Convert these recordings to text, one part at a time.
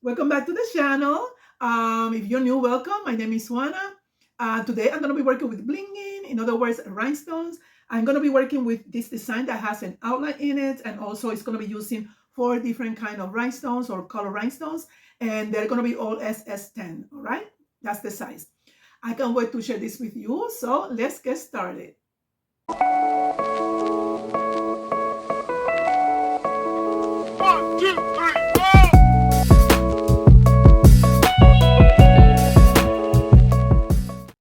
Welcome back to the channel. If you're new, welcome. My name is Juana. Today I'm going to be working with blinging, in other words, rhinestones. I'm going to be working with this design that has an outline in it, and also it's going to be using 4 different kind of rhinestones or color rhinestones, and they're going to be all SS10. All right, that's the size. I can't wait to share this with you. So let's get started. One, two, three, four.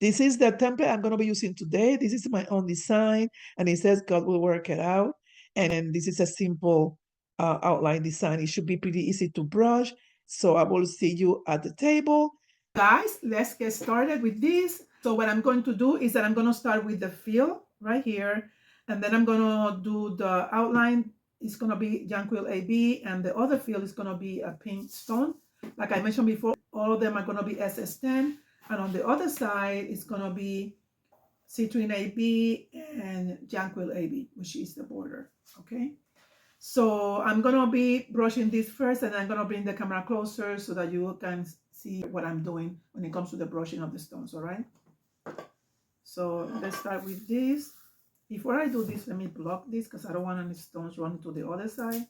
This is the template I'm going to be using today. This is my own design, and it says God will work it out. And this is a simple outline design. It should be pretty easy to brush. So I will see you at the table. Guys, let's get started with this. So what I'm going to do is that I'm going to start with the fill right here, and then I'm going to do the outline. It's going to be Janquil AB, and the other fill is going to be a pink stone. Like I mentioned before, all of them are going to be SS10. And on the other side, it's going to be Citrine AB and Janquil AB, which is the border, okay? So I'm going to be brushing this first, and I'm going to bring the camera closer so that you can see what I'm doing when it comes to the brushing of the stones, all right? So let's start with this. Before I do this, let me block this because I don't want any stones running to the other side.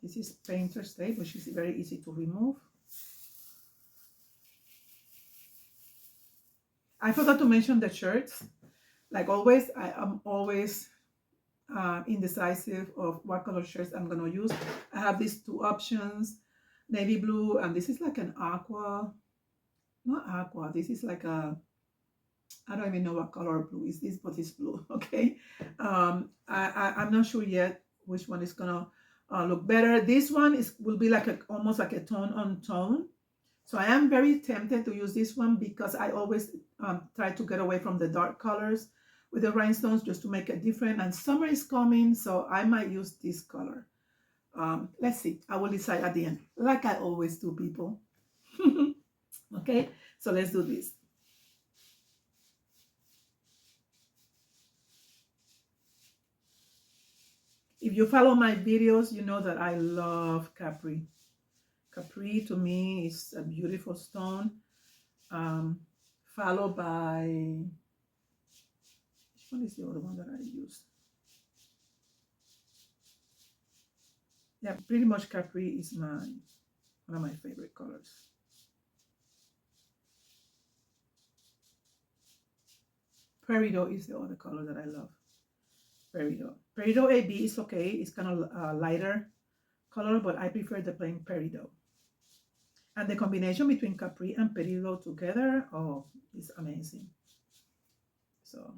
This is painter's tape, which is very easy to remove. I forgot to mention the shirts. Like always, I am always indecisive of what color shirts I'm going to use. I have these 2 options, navy blue, and this is like an aqua. Not aqua. This is like a, I don't even know what color blue is this, but it's blue, okay? I'm not sure yet which one is going to look better. This one will be like almost like a tone on tone. So I am very tempted to use this one because I always try to get away from the dark colors with the rhinestones just to make it different. And summer is coming, so I might use this color. Let's see. I will decide at the end, like I always do, people. Okay, so let's do this. If you follow my videos, you know that I love Capri. Capri to me is a beautiful stone, followed by, which one is the other one that I use? Yeah, pretty much Capri is one of my favorite colors. Peridot is the other color that I love. Peridot. Peridot AB is okay. It's kind of a lighter color, but I prefer the plain Peridot. And the combination between Capri and Peridot together, oh, it's amazing. So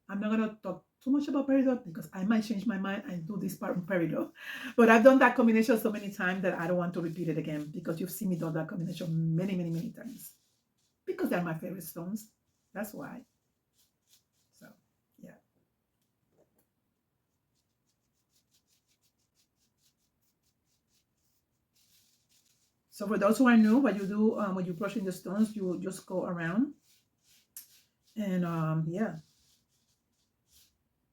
I'm not going to talk too much about Peridot because I might change my mind and do this part in Peridot. But I've done that combination so many times that I don't want to repeat it again because you've seen me do that combination many, many, many times. Because they're my favorite stones. That's why. So, yeah. So for those who are new, what you do when you're brushing the stones, you just go around. And yeah.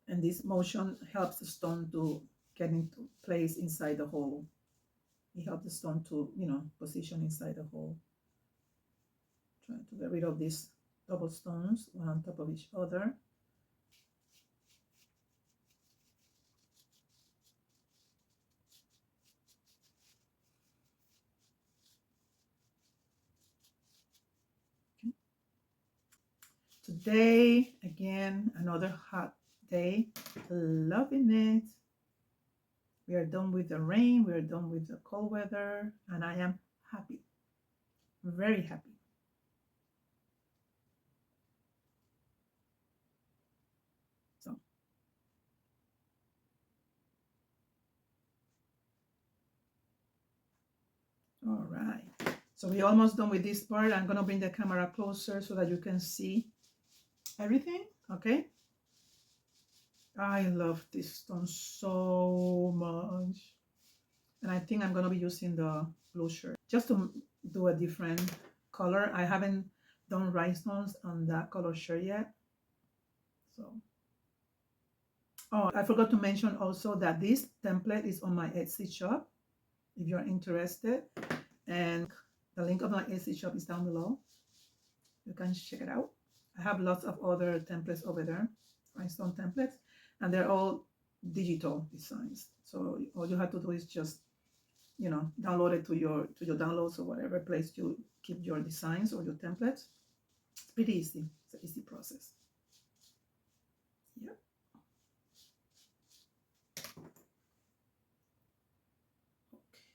And this motion helps the stone to get into place inside the hole. It helps the stone to, position inside the hole. Trying to get rid of these double stones, one on top of each other. Okay. Today, again, another hot day. Loving it. We are done with the rain. We are done with the cold weather. And I am happy. Very happy. So. All right. So we're almost done with this part. I'm going to bring the camera closer so that you can see everything. Okay. I love this stone so much. And I think I'm going to be using the blue shirt just to do a different color. I haven't done rhinestones on that color shirt yet. So Oh, I forgot to mention also that this template is on my Etsy shop if you're interested, and the link of my Etsy shop is down below. You can check it out. I have lots of other templates over there, rhinestone templates, and they're all digital designs. So all you have to do is just, you know, download it to your downloads or whatever place you keep your designs or your templates. It's pretty easy. It's an easy process. Yep.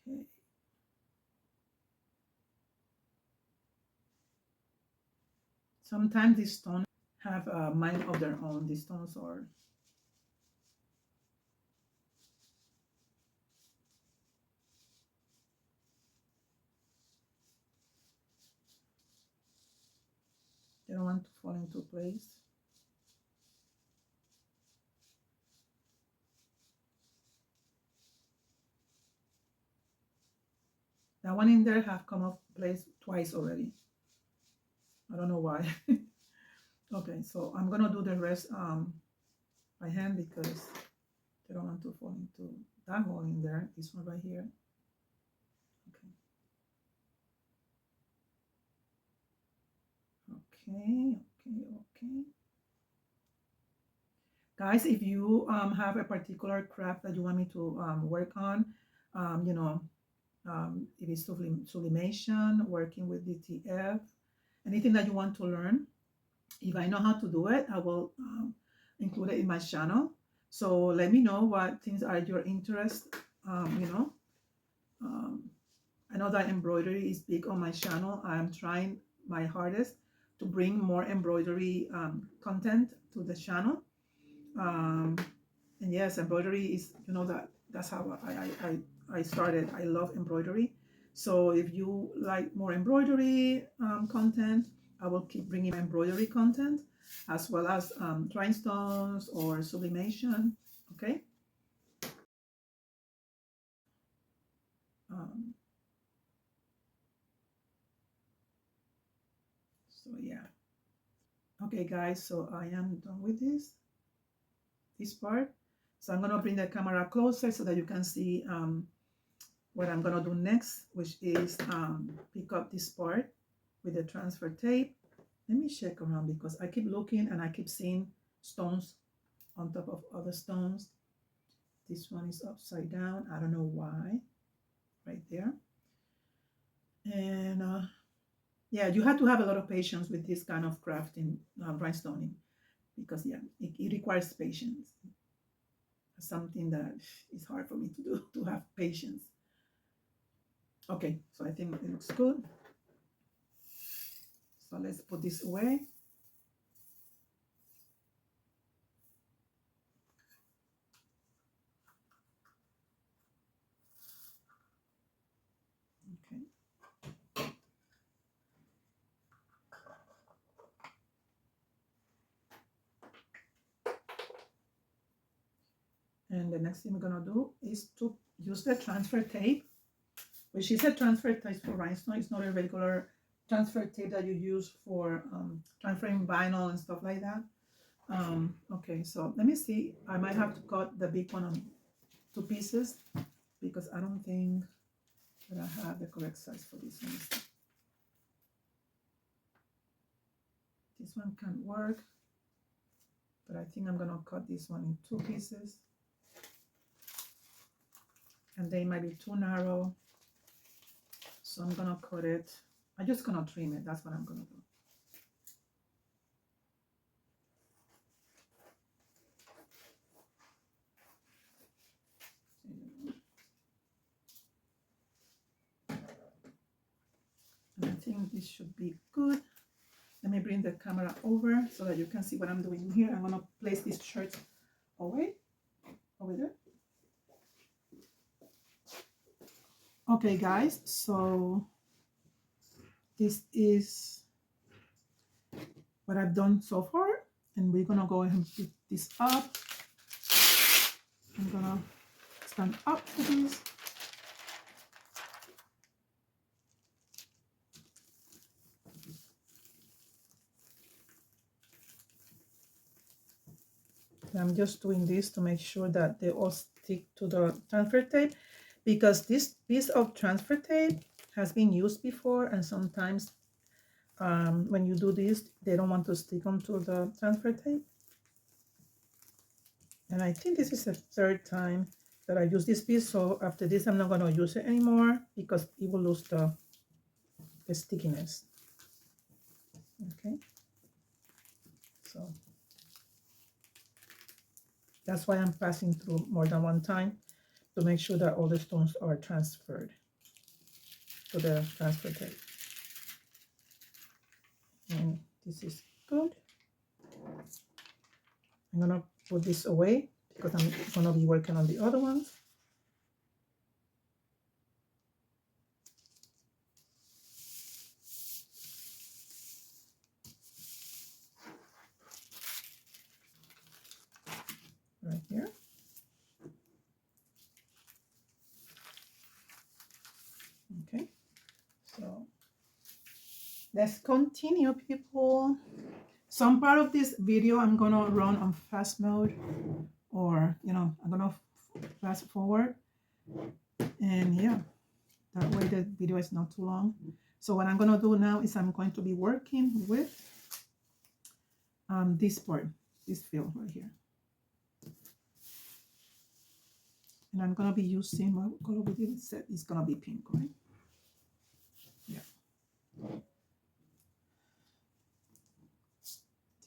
Okay. Sometimes these stones have a mind of their own. These stones are they don't want to fall into place. That one in there have come off place twice already. I don't know why. Okay, so I'm gonna do the rest by hand because they don't want to fall into that hole in there. This one right here. Okay. Okay. Guys, if you have a particular craft that you want me to work on, you know, if it's sublimation, working with DTF, anything that you want to learn, if I know how to do it, I will include it in my channel. So let me know what things are your interest. You know, I know that embroidery is big on my channel. I'm trying my hardest to bring more embroidery content to the channel. And yes, embroidery is, you know, that's how I started. I love embroidery. So if you like more embroidery content, I will keep bringing embroidery content as well as rhinestones or sublimation. Okay. So yeah. Okay, guys. So I am done with this part. So I'm gonna bring the camera closer so that you can see what I'm gonna do next, which is pick up this part with the transfer tape. Let me check around because I keep looking and I keep seeing stones on top of other stones. This one is upside down. I don't know why. Right there. And yeah, you have to have a lot of patience with this kind of crafting, rhinestoning, because yeah, it requires patience. Something that is hard for me to do, to have patience. Okay, so I think it looks good. So let's put this away. Okay. And the next thing we're gonna do is to use the transfer tape, which is a transfer tape for rhinestone. It's not a regular transfer tape that you use for transferring vinyl and stuff like that. Okay, so let me see. I might have to cut the big one on 2 pieces because I don't think that I have the correct size for this one. This one can work, but I think I'm gonna cut this one in 2 pieces. And they might be too narrow. So I'm gonna cut it. I'm just gonna trim it. That's what I'm gonna do. And I think this should be good. Let me bring the camera over so that you can see what I'm doing here. I'm gonna place this shirt away over there. Okay, guys, so this is what I've done so far, and we're gonna go ahead and pick this up. I'm gonna stand up for this. I'm just doing this to make sure that they all stick to the transfer tape, because this piece of transfer tape has been used before, and sometimes when you do this, they don't want to stick onto the transfer tape. And I think this is the third time that I use this piece, so after this I'm not going to use it anymore because it will lose the stickiness. Okay, so that's why I'm passing through more than one time, to make sure that all the stones are transferred to the transfer tape. And this is good. I'm gonna put this away because I'm gonna be working on the other ones. Right here. Okay, so let's continue, people. Some part of this video I'm gonna run on fast mode, or I'm gonna fast forward, and yeah, that way the video is not too long. So what I'm gonna do now is I'm going to be working with this part, this field right here. And I'm gonna be using, what color we didn't set, it's gonna be pink, right? Yeah.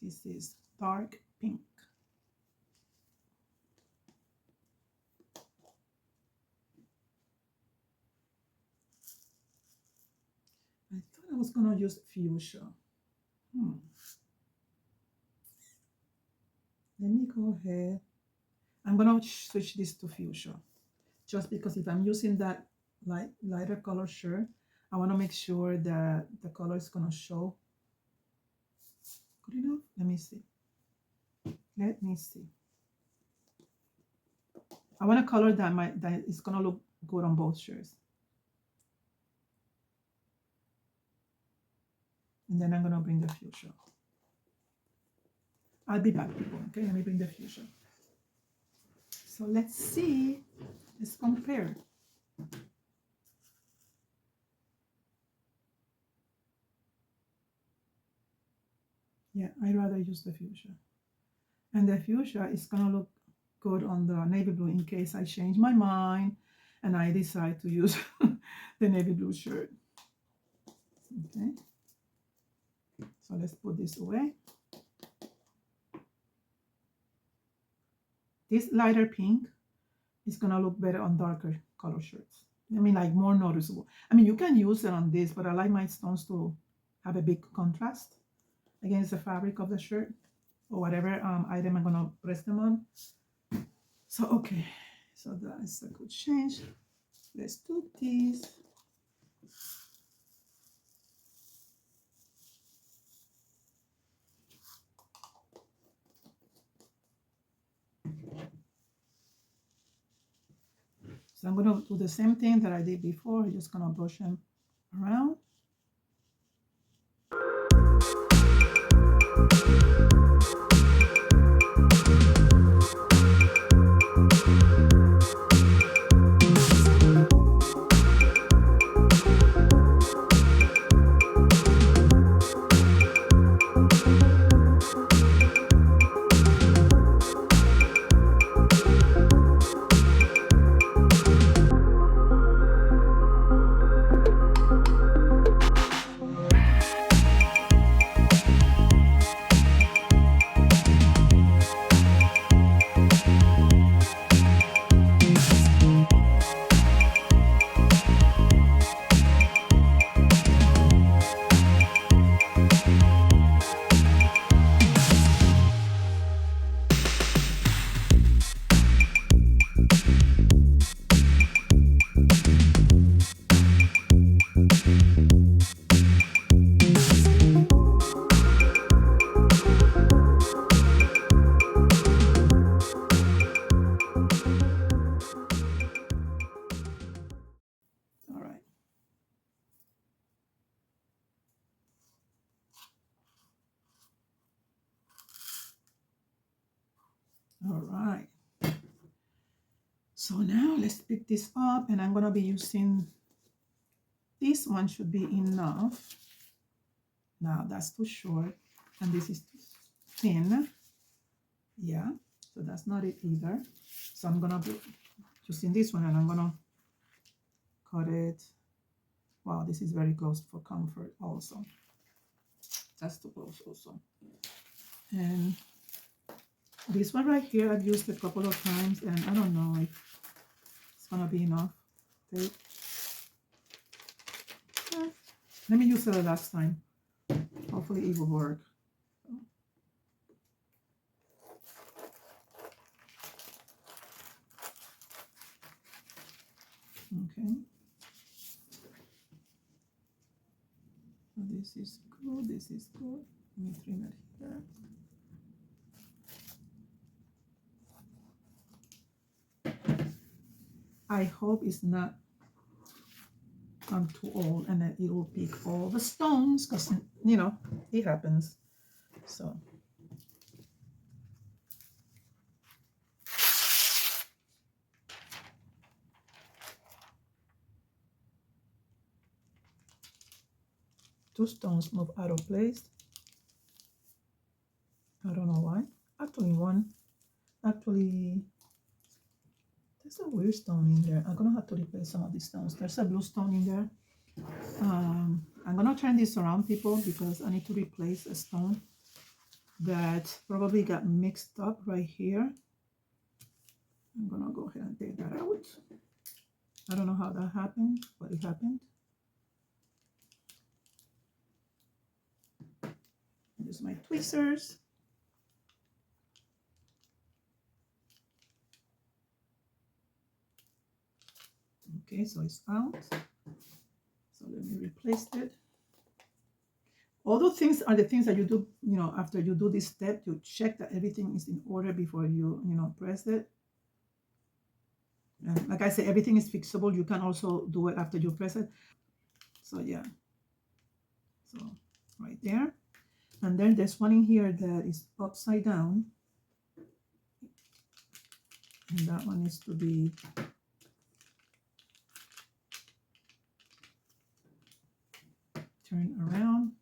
This is dark pink. I thought I was gonna use fuchsia. Let me go ahead. I'm gonna switch this to fuchsia, just because if I'm using that lighter color shirt, I want to make sure that the color is gonna show. Good enough? Let me see. Let me see. I want a color that is gonna look good on both shirts. And then I'm gonna bring the fuchsia. I'll be back, people. Okay, let me bring the fuchsia. So let's see. Let's compare. Yeah, I'd rather use the fuchsia. And the fuchsia is gonna look good on the navy blue in case I change my mind and I decide to use the navy blue shirt. Okay. So let's put this away. This lighter pink is gonna look better on darker color shirts. I mean, like more noticeable. I mean, you can use it on this, but I like my stones to have a big contrast against the fabric of the shirt or whatever item I'm gonna press them on. So, okay, so that is a good change. Let's do this. So I'm going to do the same thing that I did before. I'm just going to brush them around. All right. So now let's pick this up, and I'm gonna be using, this one should be enough. Now that's too short, and this is too thin. Yeah, so that's not it either. So I'm gonna be using this one, and I'm gonna cut it. Wow, this is very close for comfort also. That's too close also. And this one right here, I've used a couple of times, and I don't know if it's gonna be enough. Okay. Let me use it the last time. Hopefully it will work. Okay. So this is good. This is good. Let me trim it here. I hope it's not too old and that it will pick all the stones, because you know it happens. So two stones move out of place. I don't know why. Actually there's a weird stone in there. I'm gonna have to replace some of these stones. There's a blue stone in there. I'm gonna turn this around, people, because I need to replace a stone that probably got mixed up right here. I'm gonna go ahead and take that out. I don't know how that happened, but it happened. Use my tweezers. Okay, so it's out. So let me replace it. All those things are the things that you do, you know, after you do this step, you check that everything is in order before you press it. And like I said, everything is fixable. You can also do it after you press it. So yeah. So right there. And then there's one in here that is upside down. And that one needs to be turned around.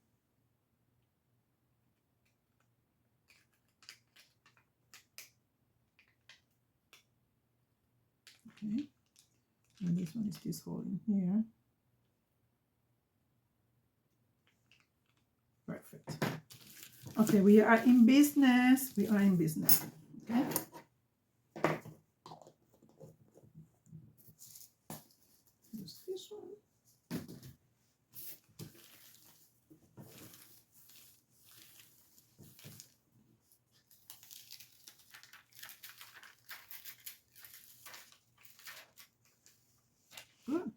Okay. And this one is this hole in here. Perfect. Okay, we are in business. We are in business. Okay. Use this one. Good.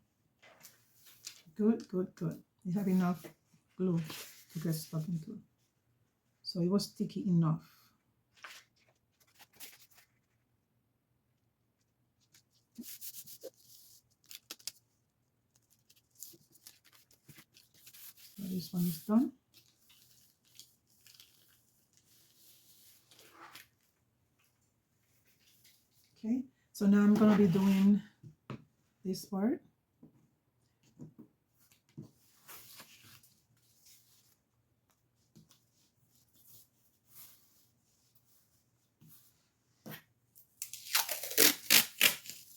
Good, good, good. You have enough glue to get stuck into. So it was sticky enough. So this one is done. Okay, so now I'm gonna be doing this part.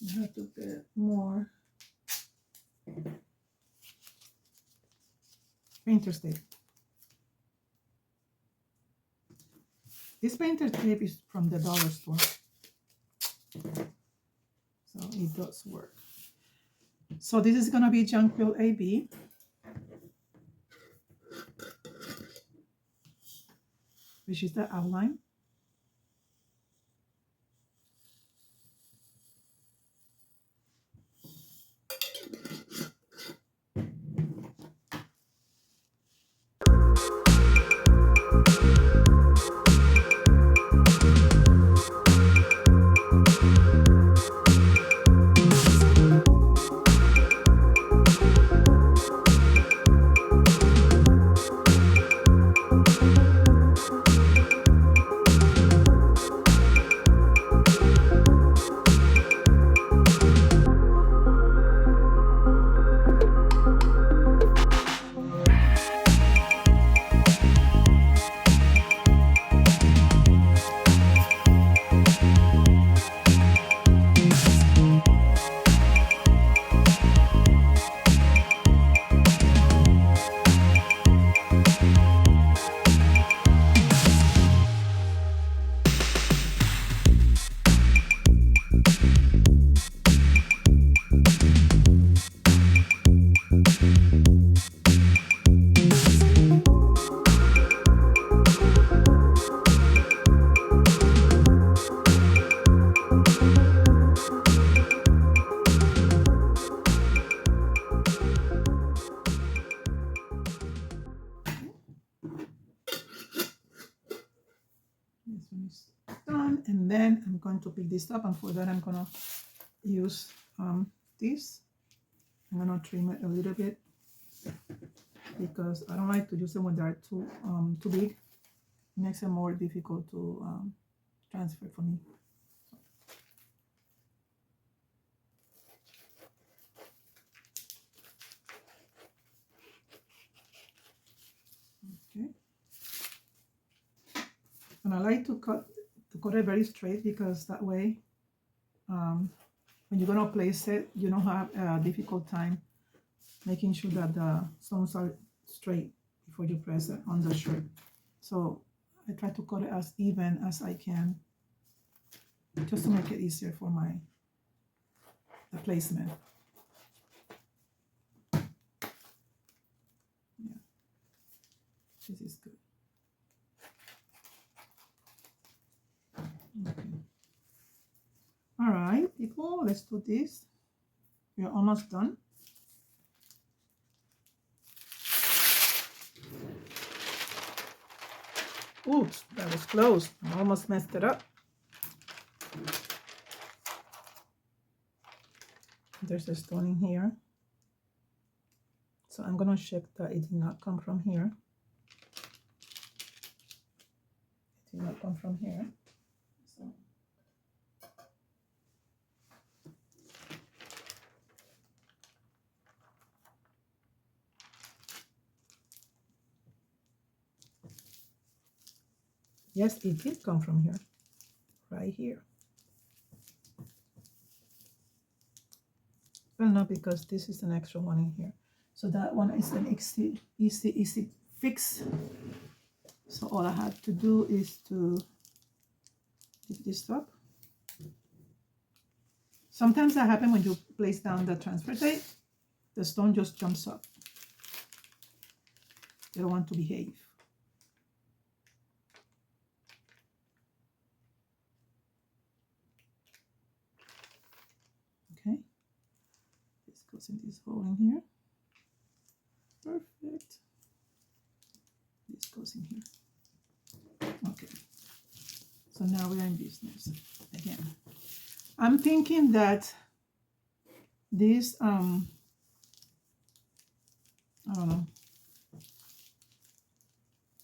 I have to get more painter's tape. This painter's tape is from the dollar store, so it does work. So this is gonna be Jonquil AB. Which is the outline. this up, and for that I'm gonna use this. I'm gonna trim it a little bit because I don't like to use them when they're too big. It makes it more difficult to transfer for me. Okay. And I like to cut it very straight because that way when you're gonna place it, you don't have a difficult time making sure that the stones are straight before you press it on the shirt. So I try to cut it as even as I can, just to make it easier for the placement. Yeah, this is good. Okay. All right, people, let's do this. We're almost done. Oops, that was close. I almost messed it up. There's a stone in here. So I'm gonna check that it did not come from here. It did not come from here. So yes, it did come from here, right here. Well, no, because this is an extra one in here. So that one is an easy fix. So all I have to do is to lift this up. Sometimes that happens when you place down the transfer tape, the stone just jumps up. You don't want to behave. Okay, this goes in this hole in here. Perfect. This goes in here. Okay, so now we are in business again. I'm thinking that this I don't know,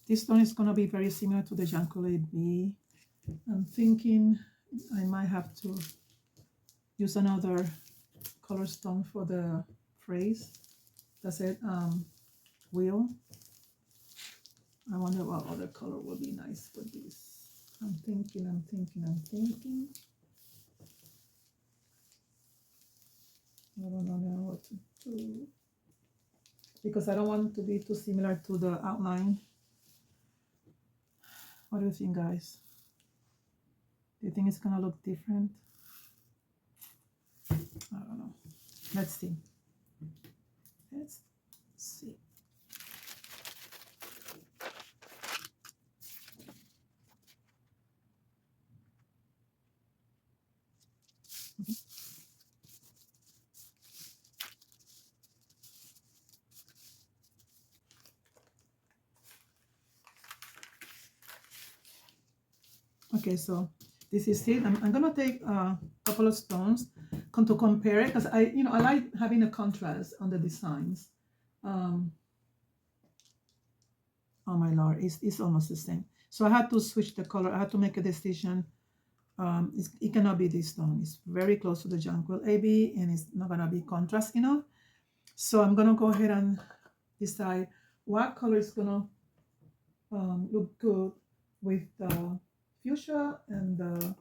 this stone is going to be very similar to the Jancolade B. I'm thinking I might have to use another color stone for the phrase. That's it, wheel. I wonder what other color would be nice for this. I'm thinking. I don't know now what to do because I don't want it to be too similar to the outline. What do you think, guys? Do you think it's gonna look different? I don't know. Let's see. Let's see. Okay, so this is it. I'm gonna take a couple of stones to compare it because I like having a contrast on the designs. Oh my lord, it's almost the same. So I had to switch the color. I had to make a decision. It cannot be this stone. It's very close to the Jonquil AB and it's not gonna be contrast enough. So I'm gonna go ahead and decide what color is gonna look good with the fuchsia and the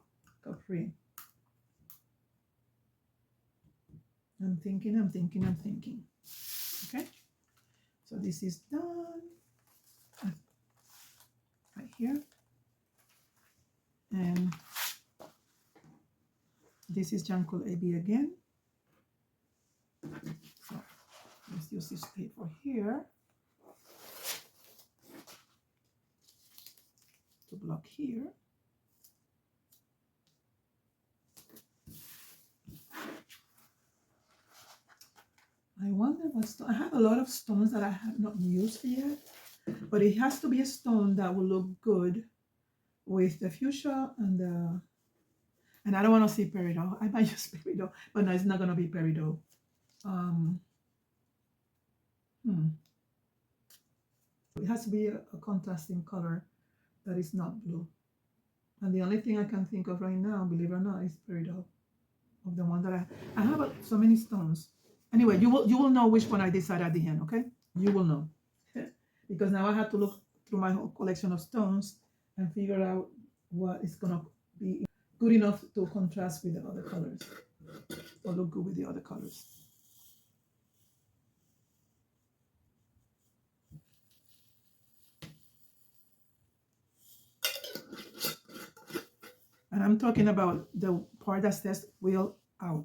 capri. I'm thinking. Okay, so this is done right here, and this is Jonquil AB again. So let's use this paper here to block here. I wonder what stone. I have a lot of stones that I have not used yet, but it has to be a stone that will look good with the fuchsia and And I don't want to see peridot. I might use peridot, but no, it's not going to be peridot. It has to be a contrasting color that is not blue. And the only thing I can think of right now, believe it or not, is peridot. Of the one that I have so many stones. Anyway, you will know which one I decide at the end, okay? You will know. Because now I have to look through my whole collection of stones and figure out what is gonna be good enough to contrast with the other colors or look good with the other colors. And I'm talking about the part that says wheel out.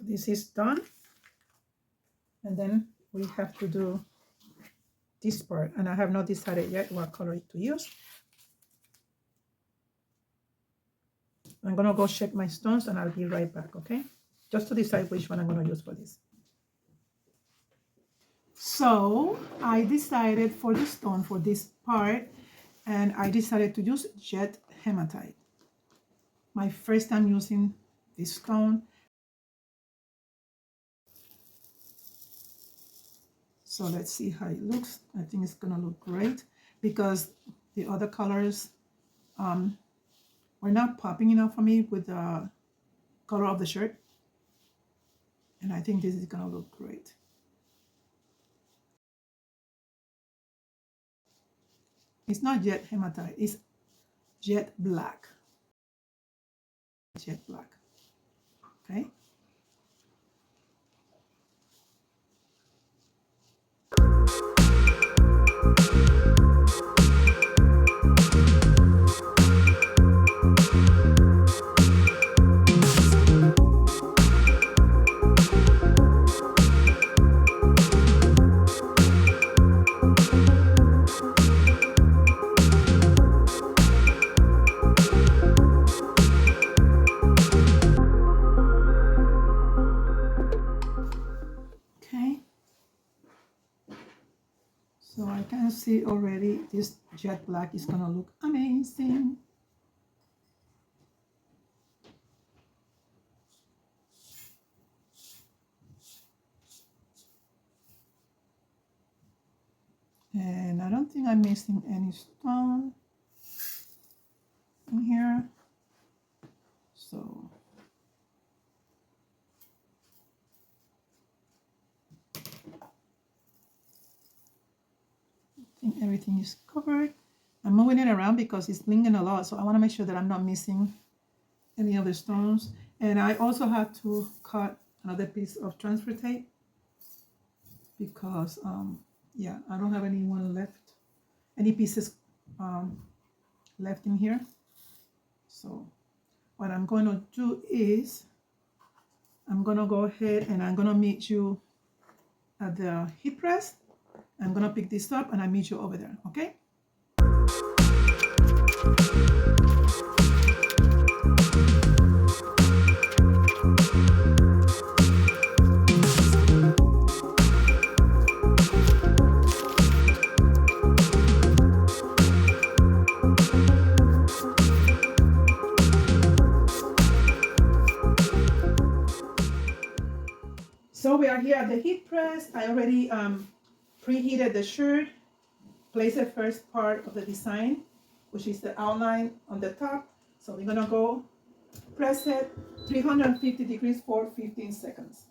This is done, and then we have to do this part, and I have not decided yet what color to use. I'm gonna go check my stones and I'll be right back, okay? Just to decide which one I'm gonna use for this. So I decided for the stone for this part, and I decided to use jet hematite. My first time using this stone. So let's see how it looks. I think it's gonna look great because the other colors were not popping enough for me with the color of the shirt. And I think this is gonna look great. It's not jet hematite, it's jet black. Jet black, okay? So I can see already this jet black is gonna look amazing. And I don't think I'm missing any stone in here. So I think everything is covered. I'm moving it around because it's blinging a lot, so I want to make sure that I'm not missing any of the stones. And I also have to cut another piece of transfer tape because yeah, I don't have any pieces left in here. So what I'm going to do is I'm going to go ahead and I'm going to meet you at the heat press. I'm going to pick this up and I'll meet you over there, okay? So we are here at the heat press. I already preheated the shirt. Place the first part of the design, which is the outline on the top. So we're gonna go press it 350 degrees for 15 seconds.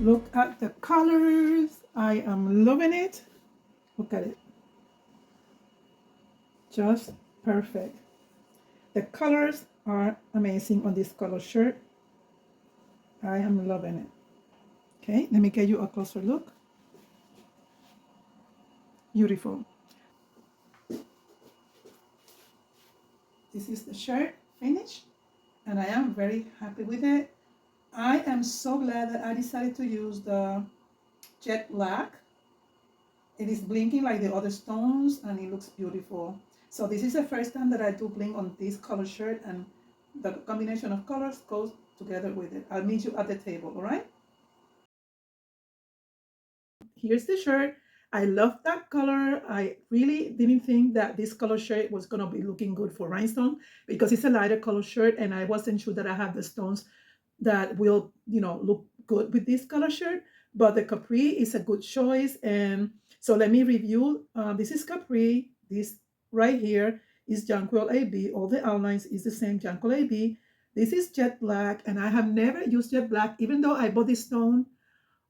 Look at the colors. I am loving it. Look at it. Just perfect. The colors are amazing on this color shirt. I am loving it. Okay, let me get you a closer look. Beautiful. This is the shirt finish, and I am very happy with it. I am so glad that I decided to use the jet black. It is blinking like the other stones, and it looks beautiful. So this is the first time that I do bling on this color shirt, and the combination of colors goes together with it. I'll meet you at the table, all right? Here's the shirt. I love that color. I really didn't think that this color shirt was gonna be looking good for rhinestone because it's a lighter color shirt, and I wasn't sure that I have the stones that will, look good with this color shirt. But the capri is a good choice. And so let me review. This is capri. This right here is Jonquil AB. All the outlines is the same Jonquil AB. This is jet black, and I have never used jet black, even though I bought this stone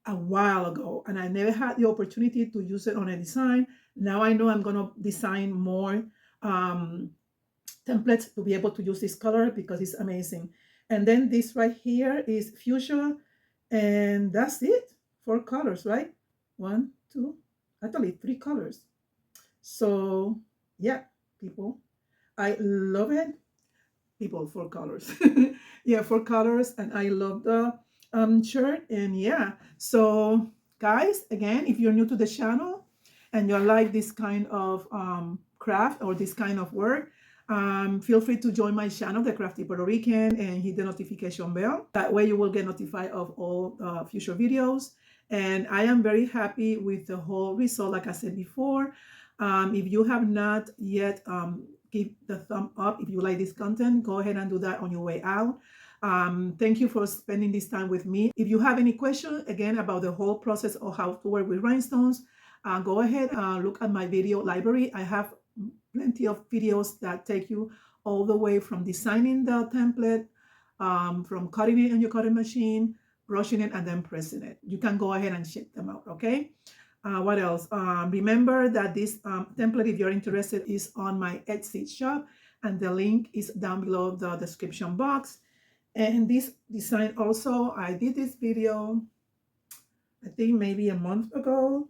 a while ago, and I never had the opportunity to use it on a design. Now I know I'm gonna design more templates to be able to use this color because it's amazing. And then this right here is fuchsia, and that's it. 4 colors, right? 1, 2, actually 3 colors. So yeah, people, I love it. People, 4 colors. Yeah, 4 colors, and I love the shirt. And yeah, so guys, again, if you're new to the channel and you like this kind of craft or this kind of work, feel free to join my channel, The Crafty Puerto Rican, and hit the notification bell. That way you will get notified of all future videos. And I am very happy with the whole result. Like I said before, if you have not yet give the thumb up if you like this content, go ahead and do that on your way out. Thank you for spending this time with me. If you have any questions, again, about the whole process of how to work with rhinestones, go ahead, look at my video library. I have plenty of videos that take you all the way from designing the template, from cutting it on your cutting machine, brushing it, and then pressing it. You can go ahead and check them out, okay? What else? Remember that this template, if you're interested, is on my Etsy shop, and the link is down below the description box. And this design also, I did this video, I think maybe a month ago.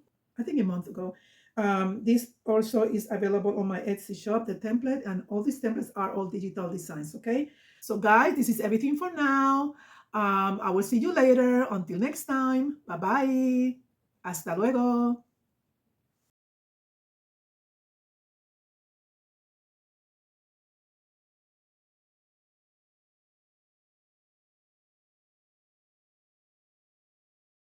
This also is available on my Etsy shop, the template, and all these templates are all digital designs, okay? So guys, this is everything for now. I will see you later. Until next time, bye-bye. Hasta luego.